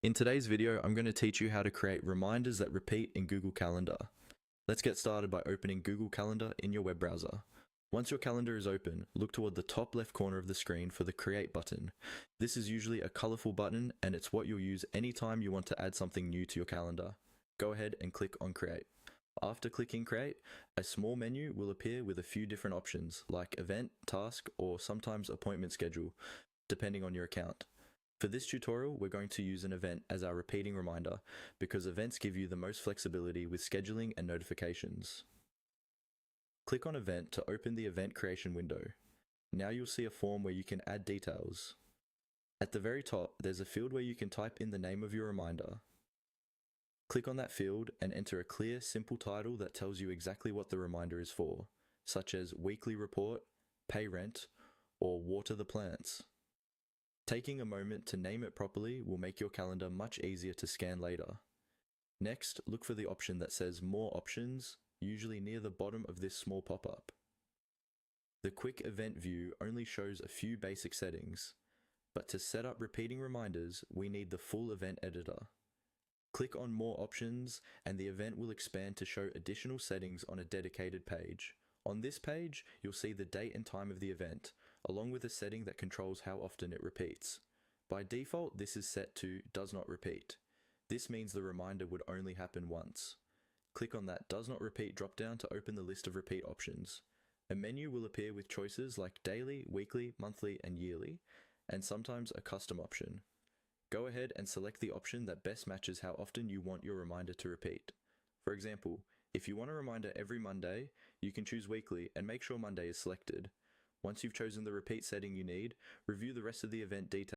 In today's video, I'm going to teach you how to create reminders that repeat in Google Calendar. Let's get started by opening Google Calendar in your web browser. Once your calendar is open, look toward the top left corner of the screen for the Create button. This is usually a colorful button and it's what you'll use anytime you want to add something new to your calendar. Go ahead and click on Create. After clicking Create, a small menu will appear with a few different options like Event, Task, or sometimes Appointment Schedule, depending on your account. For this tutorial, we're going to use an event as our repeating reminder because events give you the most flexibility with scheduling and notifications. Click on Event to open the event creation window. Now you'll see a form where you can add details. At the very top, there's a field where you can type in the name of your reminder. Click on that field and enter a clear, simple title that tells you exactly what the reminder is for, such as Weekly Report, Pay Rent, or Water the Plants. Taking a moment to name it properly will make your calendar much easier to scan later. Next, look for the option that says More Options, usually near the bottom of this small pop-up. The quick event view only shows a few basic settings, but to set up repeating reminders, we need the full event editor. Click on More Options and the event will expand to show additional settings on a dedicated page. On this page, you'll see the date and time of the event, along with a setting that controls how often it repeats. By default, this is set to Does Not Repeat. This means the reminder would only happen once. Click on that Does Not Repeat dropdown to open the list of repeat options. A menu will appear with choices like Daily, Weekly, Monthly, and Yearly, and sometimes a custom option. Go ahead and select the option that best matches how often you want your reminder to repeat. For example, if you want a reminder every Monday, you can choose weekly and make sure Monday is selected. Once you've chosen the repeat setting you need, review the rest of the event details